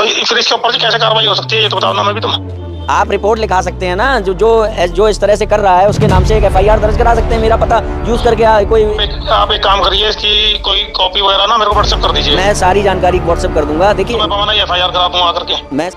तो फिर इसके ऊपर कैसे कार्रवाई हो सकती है ये तो बताओ ना मैं भी तुम। आप रिपोर्ट लिखा सकते हैं ना, जो इस तरह से कर रहा है उसके नाम से एक FIR दर्ज करा सकते हैं, मेरा पता यूज करके कोई। आप एक काम करिए, इसकी कोई कॉपी वगैरह ना मेरे को व्हाट्सएप कर दीजिए। मैं सारी जानकारी व्हाट्सएप कर दूंगा। देखिए तो मैं FIR करा दूंगा आकर के। मैं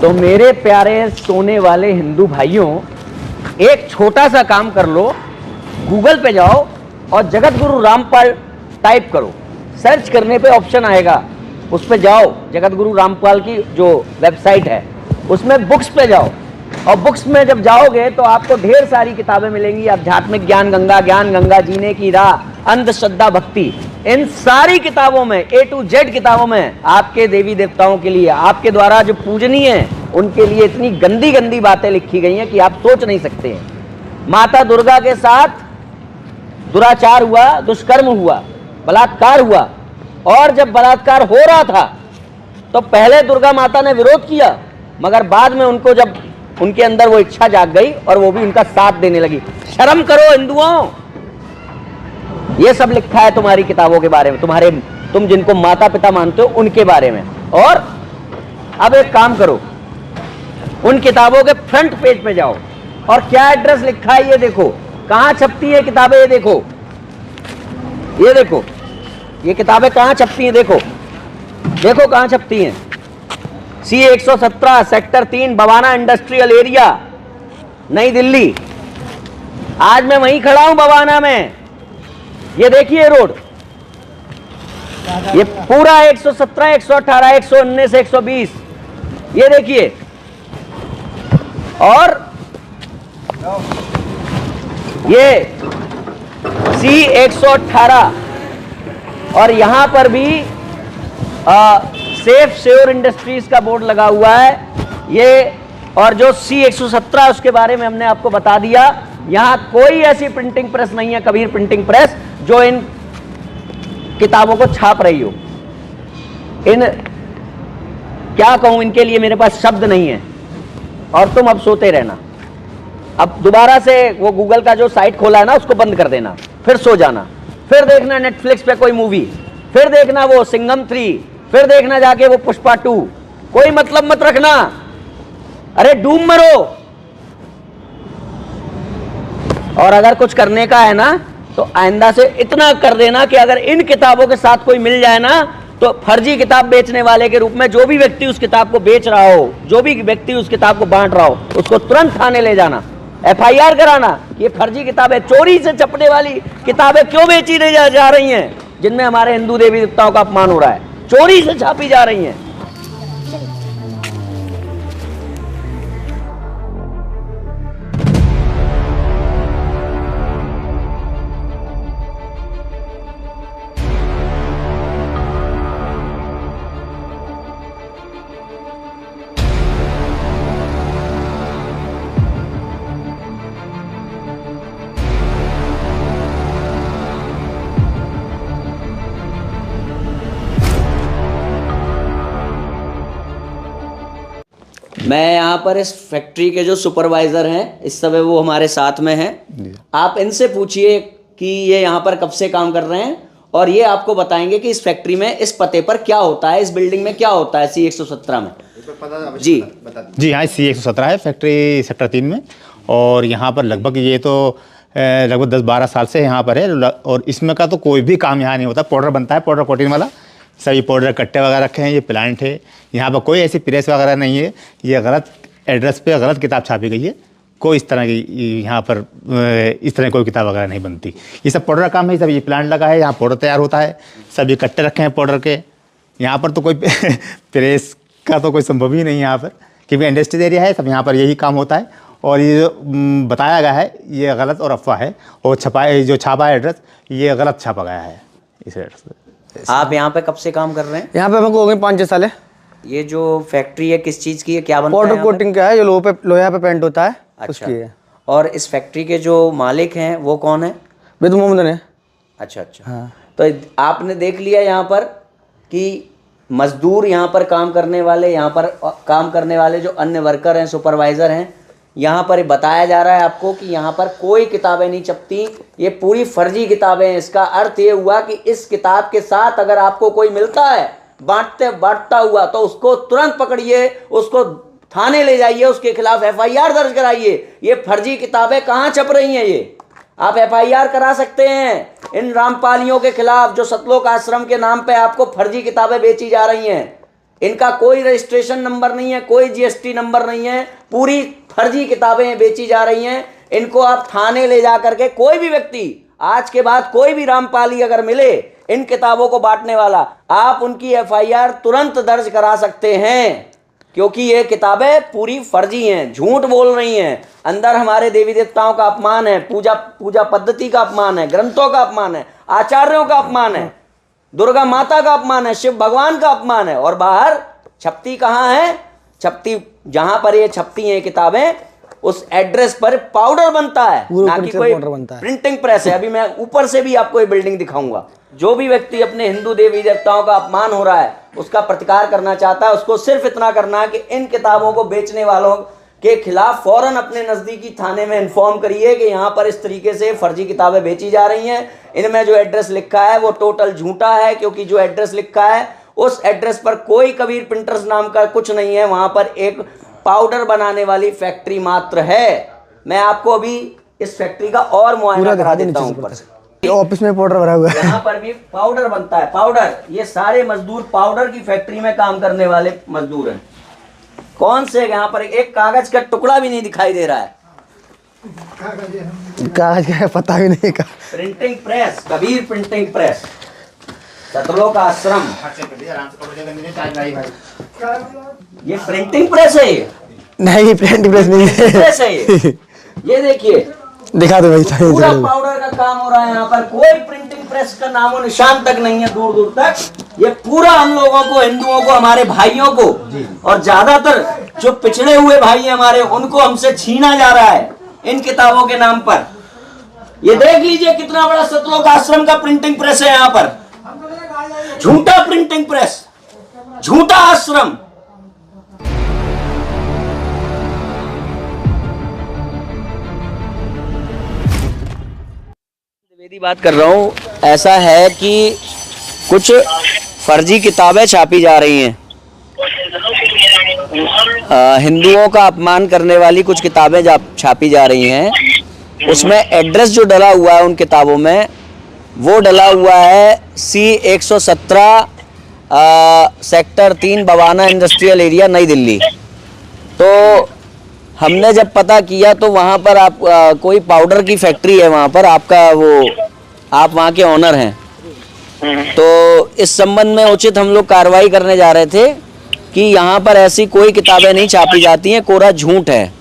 तो मेरे प्यारे सोने वाले हिंदू भाइयों, एक छोटा सा काम कर लो, गूगल पे जाओ और जगत गुरु रामपाल टाइप करो। सर्च करने पे ऑप्शन आएगा, उस पे जाओ। जगत गुरु रामपाल की जो वेबसाइट है उसमें बुक्स पे जाओ, और बुक्स में जब जाओगे तो आपको ढेर सारी किताबें मिलेंगी। आध्यात्मिक ज्ञान गंगा, जीने की राह, अंधश्रद्धा भक्ति, इन सारी किताबों में A to Z किताबों में आपके देवी देवताओं के लिए, आपके द्वारा जो पूजनीय है उनके लिए इतनी गंदी गंदी बातें लिखी गई हैं कि आप सोच नहीं सकते हैं। माता दुर्गा के साथ दुराचार हुआ, दुष्कर्म हुआ, बलात्कार हुआ, और जब बलात्कार हो रहा था तो पहले दुर्गा माता ने विरोध किया, मगर बाद में उनको जब उनके अंदर वो इच्छा जाग गई और वो भी उनका साथ देने लगी। शर्म करो हिंदुओं, ये सब लिखा है तुम्हारी किताबों के बारे में, तुम जिनको माता पिता मानते हो उनके बारे में। और अब एक काम करो, उन किताबों के फ्रंट पेज पे जाओ और क्या एड्रेस लिखा है ये देखो। कहां छपती है किताबें, ये देखो, ये देखो, ये किताबें कहां छपती हैं, देखो देखो कहां छपती हैं। C117 sector 3 Bawana industrial area, नई दिल्ली। आज मैं वहीं खड़ा हूं बवाना में, ये देखिए रोड, ये पूरा 117, 118, 119, 120, ये देखिए। और ये C118, और यहां पर भी सेफ श्योर इंडस्ट्रीज का बोर्ड लगा हुआ है ये। और जो C117 उसके बारे में हमने आपको बता दिया। यहां कोई ऐसी प्रिंटिंग प्रेस नहीं है, कबीर प्रिंटिंग प्रेस, जो इन किताबों को छाप रही हो। इन क्या कहूं, इनके लिए मेरे पास शब्द नहीं है। और तुम अब सोते रहना, अब दोबारा से वो गूगल का जो साइट खोला है ना उसको बंद कर देना, फिर सो जाना, फिर देखना नेटफ्लिक्स पे कोई मूवी, फिर देखना वो सिंघम 3, फिर देखना जाके वो पुष्पा 2। कोई मतलब मत रखना, अरे डूब मरो। और अगर कुछ करने का है ना तो आइंदा से इतना कर देना कि अगर इन किताबों के साथ कोई मिल जाए ना तो फर्जी किताब बेचने वाले के रूप में जो भी व्यक्ति उस किताब को बेच रहा हो, जो भी व्यक्ति उस किताब को बांट रहा हो, उसको तुरंत थाने ले जाना, FIR कराना। ये फर्जी किताबें, चोरी से छपने वाली किताबें क्यों बेची जा रही हैं, जिनमें हमारे हिंदू देवी देवताओं का अपमान हो रहा है, चोरी से छापी जा रही हैं। मैं यहाँ पर इस फैक्ट्री के जो सुपरवाइजर हैं इस समय वो हमारे साथ में हैं। आप इनसे पूछिए कि ये यहाँ पर कब से काम कर रहे हैं और ये आपको बताएंगे कि इस फैक्ट्री में इस पते पर क्या होता है, इस बिल्डिंग में क्या होता है C117 में। जी हाँ, C117 है फैक्ट्री सेक्टर 3 में। और यहाँ पर लगभग ये तो लगभग 10-12 साल से यहाँ पर है। और इसमें का तो कोई भी काम यहाँ नहीं होता। पाउडर बनता है, पाउडर कोटिंग वाला, सभी पाउडर कट्टे वगैरह रखे हैं। ये प्लांट है, यहाँ पर कोई ऐसी प्रेस वगैरह नहीं है। ये गलत एड्रेस पे गलत किताब छापी गई है। कोई इस तरह की यहाँ पर इस तरह कोई किताब वगैरह नहीं बनती। ये सब पाउडर का काम है। सब ये प्लांट लगा है, यहाँ पाउडर तैयार होता है। सभी कट्टे रखे हैं पाउडर के। यहाँ पर तो कोई प्रेस का तो कोई संभव ही नहीं है यहाँ पर, क्योंकि इंडस्ट्रियल एरिया है। सब यहाँ पर यही काम होता है। और ये जो बताया गया है ये गलत और अफवाह है। और जो छापा है एड्रेस ये गलत छापा गया है इस एड्रेस पे। आप यहाँ पे कब से काम कर रहे हैं? यहाँ पे हमको हो गए 5-6 साल है। ये जो फैक्ट्री है किस चीज़ की है, क्या बनता है पाउडर यहाँ पे? कोटिंग का है, जो लोहा पे पेंट होता है, उसकी है। और इस फैक्ट्री के जो मालिक हैं वो कौन है? बेद मोहम्मद ने। अच्छा अच्छा। हाँ। तो आपने देख लिया यहाँ पर कि मजदूर यहाँ पर काम करने वाले, यहाँ पर काम करने वाले जो अन्य वर्कर हैं, सुपरवाइज़र हैं, यहाँ पर बताया जा रहा है आपको कि यहाँ पर कोई किताबें नहीं छपती, ये पूरी फर्जी किताबें हैं। इसका अर्थ ये हुआ कि इस किताब के साथ अगर आपको कोई मिलता है बांटता हुआ तो उसको तुरंत पकड़िए, उसको थाने ले जाइए, उसके खिलाफ FIR दर्ज कराइए। ये फर्जी किताबें कहाँ छप रही हैं? ये आप FIR करा सकते हैं इन रामपालियों के खिलाफ जो सतलोक आश्रम के नाम पे आपको फर्जी किताबें बेची जा रही हैं। इनका कोई रजिस्ट्रेशन नंबर नहीं है, कोई GST नंबर नहीं है, पूरी फर्जी किताबें बेची जा रही हैं। इनको आप थाने ले जा करके, कोई भी व्यक्ति आज के बाद कोई भी रामपाली अगर मिले इन किताबों को बांटने वाला, आप उनकी FIR तुरंत दर्ज करा सकते हैं, क्योंकि ये किताबें पूरी फर्जी हैं, झूठ बोल रही हैं। अंदर हमारे देवी देवताओं का अपमान है, पूजा पद्धति का अपमान है, ग्रंथों का अपमान है, आचार्यों का अपमान है, दुर्गा माता का अपमान है, शिव भगवान का अपमान है। और बाहर छपती कहाँ है? छपती जहां पर ये छपती हैं किताबें, उस एड्रेस पर पाउडर बनता है, ना कि कोई प्रिंटिंग प्रेस है। अभी मैं ऊपर से भी आपको ये बिल्डिंग दिखाऊंगा। जो भी व्यक्ति अपने हिंदू देवी देवताओं का अपमान हो रहा है, उसका प्रतिकार करना चाहता है, उसको सिर्फ इतना करना है कि इन किताबों को बेचने वालों के खिलाफ फौरन अपने नज़दीकी थाने में इन्फॉर्म करिए कि यहाँ पर इस तरीके से फर्जी किताबें बेची जा रही हैं। इनमें जो एड्रेस लिखा है वो टोटल झूठा है, क्योंकि जो एड्रेस लिखा है उस एड्रेस पर कोई कबीर प्रिंटर्स नाम का कुछ नहीं है। वहाँ पर एक पाउडर बनाने वाली फैक्ट्री मात्र है। मैं आपको अभी इस फैक्ट्री का और मुआयना करा देता हूँ ऊपर से। ऑफिस में पाउडर भरा हुआ है, यहाँ पर भी पाउडर बनता है। पाउडर, ये सारे मजदूर पाउडर की फैक्ट्री में काम करने वाले मजदूर हैं। कौन से? यहाँ पर एक कागज का टुकड़ा भी नहीं दिखाई दे रहा है। कागज का पता भी नहीं का। Printing press, Kabir printing press, Satlok Ashram, ये प्रिंटिंग प्रेस है। ये नहीं, प्रिंटिंग प्रेस नहीं है, प्रेस है ये देखिए, दिखा दो भाई। पूरा पाउडर का काम हो रहा है यहाँ पर। कोई प्रिंटिंग प्रेस का नामो निशान तक नहीं है दूर दूर तक। ये पूरा हम लोगों को, हिंदुओं को, हमारे भाइयों को, और ज्यादातर जो पिछड़े हुए भाई हैं हमारे, उनको हमसे छीना जा रहा है इन किताबों के नाम पर। ये देख लीजिए कितना बड़ा सतलोक आश्रम का प्रिंटिंग प्रेस है यहाँ पर। झूठा प्रिंटिंग प्रेस, झूठा आश्रम। द्विवेदी बात कर रहा हूँ। ऐसा है कि कुछ फर्जी किताबें छापी जा रही हैं, हिंदुओं का अपमान करने वाली कुछ किताबें छापी जा रही हैं। उसमें एड्रेस जो डला हुआ है उन किताबों में, वो डला हुआ है C117 sector 3 Bawana industrial area, नई दिल्ली। तो हमने जब पता किया तो वहाँ पर आप कोई पाउडर की फैक्ट्री है वहाँ पर, आप वहाँ के ऑनर हैं। तो इस संबंध में उचित हम लोग कार्रवाई करने जा रहे थे कि यहाँ पर ऐसी कोई किताबें नहीं छापी जाती हैं, कोरा झूठ है।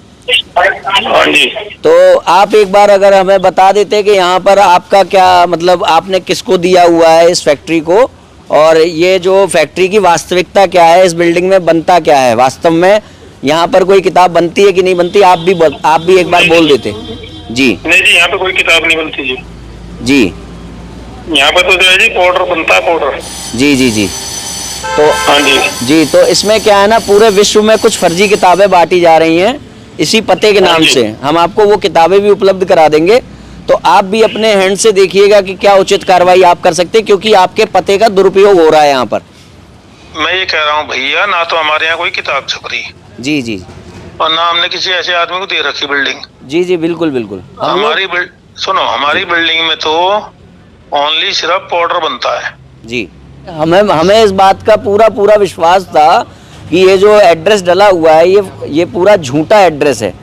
तो आप एक बार अगर हमें बता देते कि यहाँ पर आपका क्या मतलब, आपने किसको दिया हुआ है इस फैक्ट्री को, और ये जो फैक्ट्री की वास्तविकता क्या है, इस बिल्डिंग में बनता क्या है, वास्तव में यहाँ पर कोई किताब बनती है कि नहीं बनती, आप भी एक बार बोल देते। जी नहीं जी, यहाँ पे कोई किताब नहीं बनती जी। जी यहाँ पे तो जो है जी पाउडर बनता है, पाउडर। जी जी जी। तो हाँ जी, तो इसमें क्या है ना, पूरे विश्व में कुछ फर्जी किताबें बांटी जा रही हैं इसी पते के नाम से। हम आपको वो किताबें भी उपलब्ध करा देंगे, तो आप भी अपने हैंड से देखिएगा कि क्या उचित कार्रवाई आप कर सकते हैं, क्योंकि आपके पते का दुरुपयोग हो रहा है यहाँ पर। मैं ये कह रहा हूँ भैया, ना तो हमारे यहाँ कोई किताब छप रही, जी जी, और ना हमने किसी ऐसे आदमी को दे रखी बिल्डिंग। जी जी बिल्कुल बिल्कुल। हमारी बिल्डिंग में तो ओनली सिर्फ पाउडर बनता है जी। हमें इस बात का पूरा विश्वास था कि ये जो एड्रेस डला हुआ है ये पूरा झूठा एड्रेस है,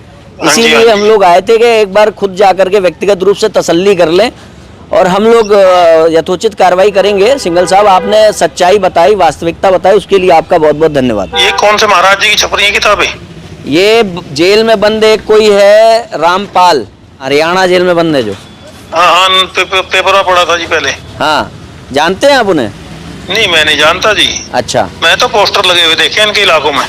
इसीलिए हम लोग आए थे कि एक बार खुद जाकर के व्यक्तिगत रूप से तसल्ली कर लें, और हम लोग यथोचित कार्रवाई करेंगे। सिंघल साहब, आपने सच्चाई बताई, वास्तविकता बताई, उसके लिए आपका बहुत बहुत धन्यवाद। ये कौन से महाराज जी की छप रही है किताबें? ये जेल में बंद एक कोई है रामपाल, हरियाणा जेल में बंद है जो। हाँ, पेपर में पढ़ा था जी पहले। हाँ, जानते हैं आप उन्हें? नहीं, मैं नहीं जानता जी। अच्छा। मैं तो पोस्टर लगे हुए देखे इनके इलाकों में,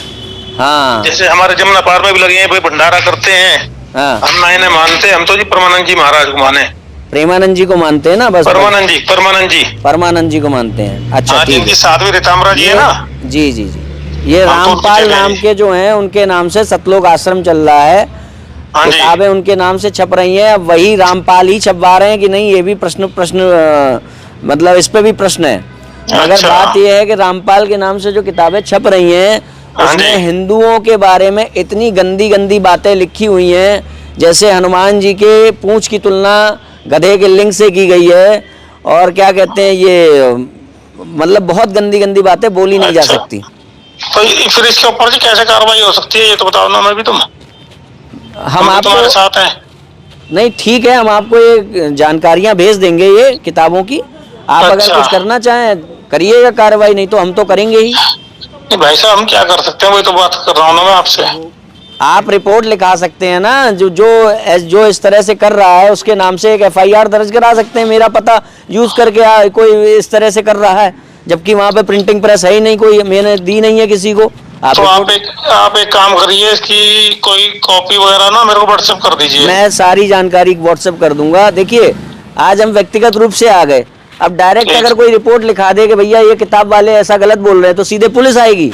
हाँ जैसे हमारे जमुना पार में भी लगे हैं, भाई भंडारा करते हैं। हाँ। हम ना इन्हें मानते, हम तो जी परमानंद जी महाराज को माने। प्रेमानंद जी को मानते हैं ना? बस परमानंद जी, परमानंद जी। परमानंद जी को मानते हैं। अच्छा हाँ, ठीक जिनकी है। साध्वी रीताम्बरा जी है ना। जी जी जी। ये हम तो उनकी रामपाल जगह नाम हैं। के जो हैं उनके नाम से सतलोक आश्रम चल रहा है। हाँ जी। किताबें उनके नाम से छप रही हैं। अब वही रामपाल ही छपवा रहे हैं कि नहीं, ये भी प्रश्न मतलब इस पे भी प्रश्न है। मगर अच्छा। बात यह है कि रामपाल के नाम से जो किताबें छप रही हैं हाँ उसमें जी। हिंदुओं के बारे में इतनी गंदी गंदी बातें लिखी हुई हैं, जैसे हनुमान जी के पूंछ की तुलना गधे के लिंग से की गई है, और क्या कहते हैं ये, मतलब बहुत गंदी गंदी बातें बोली नहीं जा अच्छा। सकती। तो फिर इसके ऊपर जी कैसे कार्रवाई हो सकती है, ये तो बताओ ना। मैं भी हम भी तुम्हारे आपको साथ हैं। नहीं, ठीक है, हम आपको ये जानकारियां भेज देंगे ये किताबों की। आप अगर अच्छा। कुछ करना चाहें करिएगा कार्रवाई, नहीं तो हम तो करेंगे ही। नहीं भाई साहब, हम क्या कर सकते हैं, वही तो बात कर रहा हूँ ना मैं आपसे। आप रिपोर्ट लिखा सकते हैं ना, जो इस तरह से कर रहा है उसके नाम से एक एफआईआर दर्ज करा सकते हैं। मेरा पता यूज करके कोई इस तरह से कर रहा है, जबकि वहाँ पे प्रिंटिंग प्रेस है ही नहीं, कोई मैंने दी नहीं है किसी को। तो आप एक काम करिए, इसकी कोई कॉपी वगैरह ना मेरे को व्हाट्सएप कर दीजिए। मैं सारी जानकारी व्हाट्सएप कर दूंगा। देखिए, आज हम व्यक्तिगत रूप से आ गए, अब डायरेक्ट ठीक। अगर कोई रिपोर्ट लिखा दे कि भैया ये किताब वाले ऐसा गलत बोल रहे हैं, तो सीधे पुलिस आएगी,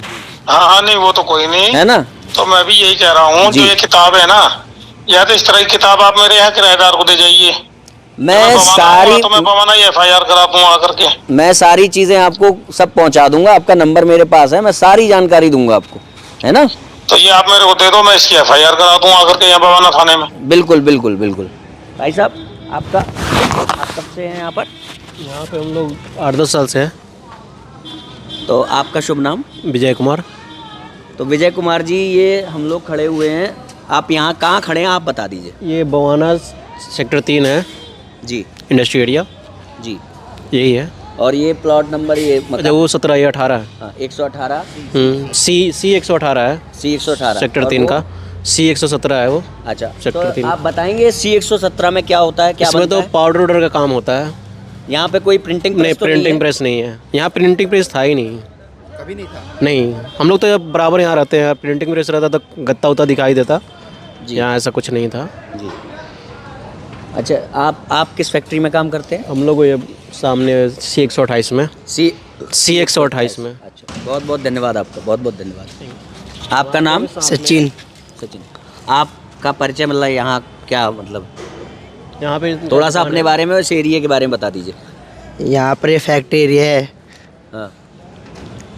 हाँ हाँ, नहीं वो तो कोई नहीं है ना। तो मैं भी यही कह रहा हूँ, जो जी। ये किताब है ना, या तो इस तरह की किताब आप मेरे यहाँ किराएदार को दे जाइए। मैं बवाना ही एफआईआर करा दूंगा आकर के। मैं सारी चीजें आपको सब पहुंचा दूंगा। आपका नंबर मेरे पास है, मैं सारी जानकारी दूंगा आपको, है ना। तो ये आप मेरे को दे दो, मैं इसकी एफआईआर करा दूंगा आकर के यहाँ बवाना थाने में। बिल्कुल बिल्कुल बिल्कुल। भाई साहब, आप कब से हैं यहाँ पर? यहाँ पे हम लोग 8-10 साल से हैं। तो आपका शुभ नाम? विजय कुमार। तो विजय कुमार जी, ये हम लोग खड़े हुए हैं, आप यहाँ कहाँ खड़े हैं आप बता दीजिए। ये बवाना सेक्टर 3 है जी इंडस्ट्री एरिया, जी। यही है। और ये प्लॉट नंबर, ये अच्छा, वो 17 या 18 है। हाँ, 118 सी 118 है, C118 सेक्टर 3 का। C 117 है वो। अच्छा, सेक्टर तो 3। आप बताएंगे C117 में क्या होता है, क्या इसमें बनता तो है? पाउडर वुडर का काम होता है। यहाँ पे कोई प्रिंटिंग नहीं, प्रेस तो नहीं प्रिंटिंग है? प्रेस नहीं है यहाँ। प्रिंटिंग प्रेस था ही नहीं, कभी नहीं था। नहीं, हम लोग तो बराबर यहाँ रहते हैं। प्रिंटिंग प्रेस रहता तो गत्ता उत्ता दिखाई देता, यहाँ ऐसा कुछ नहीं था जी। अच्छा, आप किस फैक्ट्री में काम करते हैं? हम लोग। ये सामने C 128 में। C 128 में। अच्छा, बहुत बहुत धन्यवाद आपका, बहुत बहुत धन्यवाद। आपका नाम? सचिन। सचिन। आपका परिचय, मतलब यहाँ क्या, मतलब यहाँ पे थोड़ा सा अपने बारे में, इस एरिया के बारे में बता दीजिए। यहाँ पर ये फैक्ट्री एरिया है। हाँ,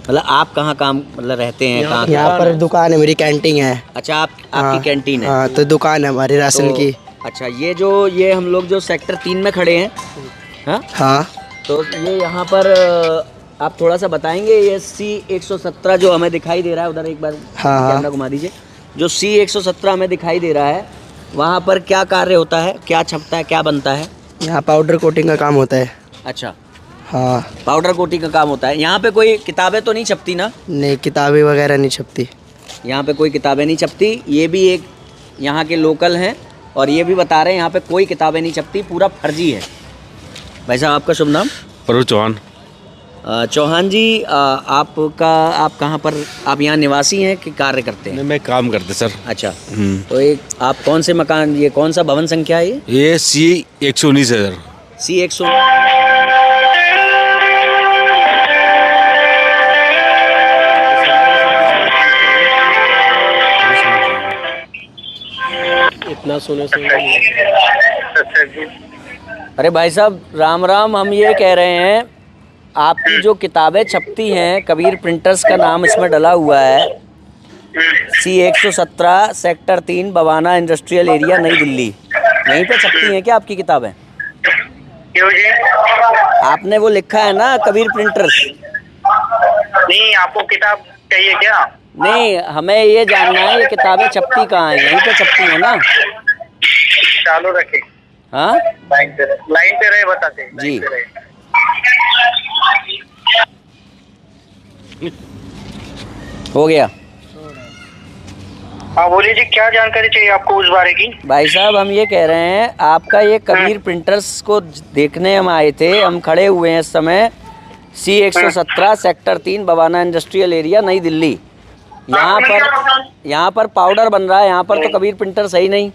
मतलब आप कहाँ काम, मतलब रहते हैं कहाँ? यहाँ पर दुकान है, मेरी कैंटीन है। अच्छा, आपकी हाँ, कैंटीन है। हाँ, तो दुकान है हमारी राशन तो- की। अच्छा, ये हम लोग जो सेक्टर 3 में खड़े हैं, हाँ, हाँ, तो ये यहाँ पर आप थोड़ा सा बताएंगे, ये C117 जो हमें दिखाई दे रहा है, उधर एक बार हाँ। कैमरा घुमा दीजिए। जो C117 हमें दिखाई दे रहा है, वहाँ पर क्या कार्य होता है, क्या छपता है, क्या बनता है? यहाँ पाउडर कोटिंग का काम होता है। अच्छा, हाँ। पाउडर कोटिंग का काम होता है। यहाँ पे कोई किताबें तो नहीं छपती ना? नहीं, किताबें वगैरह नहीं छपती। यहाँ पे कोई किताबें नहीं छपती। ये भी एक यहाँ के लोकल हैं और ये भी बता रहे हैं यहाँ पे कोई किताबें नहीं छपती, पूरा फर्जी है। भाई साहब, आपका शुभ नाम? प्रभु चौहान। चौहान जी, आप कहाँ पर, आप यहाँ निवासी हैं कि कार्य करते हैं? मैं काम करते सर। अच्छा, तो एक आप कौन से मकान, ये कौन सा भवन संख्या है ये C 119 है सर। C100। इतना सोने से अरे भाई साहब, राम राम। हम ये कह रहे हैं, आपकी जो किताबें छपती हैं, कबीर प्रिंटर्स का नाम इसमें डला हुआ है, C 117 sector 3 Bawana industrial area नई दिल्ली, यहीं पे छपती हैं क्या आपकी किताबें? क्यों जी? आपने वो लिखा है ना, कबीर प्रिंटर्स। नहीं, आपको किताब चाहिए क्या? नहीं, हमें ये जानना है ये किताबें छपती कहाँ हैं, यहीं पे छपती हैं ना? चालू रखे। हाँ लाइन पे रहे, बताते हैं। जी। लाइन पे रहे। हो गया। हाँ बोलिए जी, क्या जानकारी चाहिए आपको उस बारे की? भाई साहब, हम ये कह रहे हैं, आपका ये कबीर प्रिंटर्स को देखने हम आए थे, हम खड़े हुए हैं इस समय C117 sector 3 Bawana industrial area नई दिल्ली। यहाँ पर पाउडर बन रहा है। यहाँ पर तो कबीर प्रिंटर सही नहीं।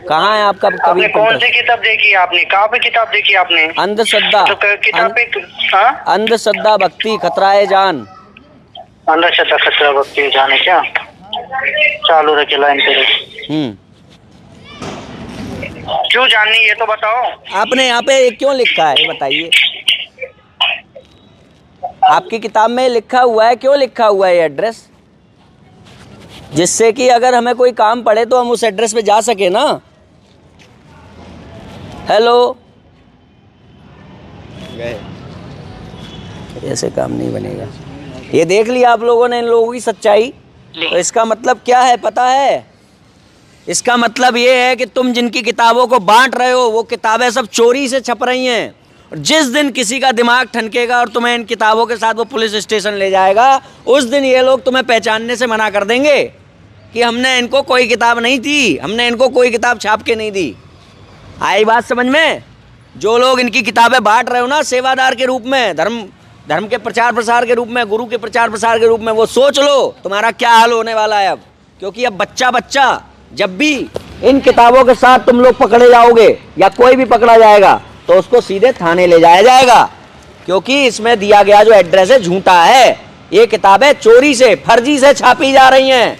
कहाँ है आपका आपने कबीर कौन प्रिंटर? सी किताब देखी आपने? कहाँ पे किताब देखी आपने? अंधश्रद्धा, तो किताब पे हाँ? अंधश्रद्धा भक्ति खतराए जान। अंधश्रद्धा खतरा भक्ति जाने क्या चालू रखे लाइन पे। क्यों जाननी ये तो बताओ। आपने यहाँ पे क्यों लिखा है बताइए? आपकी किताब में लिखा हुआ है, क्यों लिखा हुआ है ये एड्रेस? जिससे कि अगर हमें कोई काम पड़े तो हम उस एड्रेस पे जा सके ना। हेलो, ऐसे काम नहीं बनेगा। ये देख लिया आप लोगों ने इन लोगों की सच्चाई। तो इसका मतलब क्या है पता है? इसका मतलब ये है कि तुम जिनकी किताबों को बांट रहे हो वो किताबें सब चोरी से छप रही हैं। और जिस दिन किसी का दिमाग ठनकेगा और तुम्हें इन किताबों के साथ वो पुलिस स्टेशन ले जाएगा, उस दिन ये लोग तुम्हें पहचानने से मना कर देंगे कि हमने इनको कोई किताब नहीं दी, हमने इनको कोई किताब छाप के नहीं दी। आई बात समझ में? जो लोग इनकी किताबें बांट रहे हो ना सेवादार के रूप में, धर्म के प्रचार प्रसार के रूप में, गुरु के प्रचार प्रसार के रूप में, वो सोच लो तुम्हारा क्या हाल होने वाला है अब। क्योंकि अब बच्चा जब भी इन किताबों के साथ तुम लोग पकड़े जाओगे या कोई भी पकड़ा जाएगा तो उसको सीधे थाने ले जाया जाएगा। क्योंकि इसमें दिया गया जो एड्रेस है झूठा है। ये किताबें चोरी से, फर्जी से छापी जा रही हैं।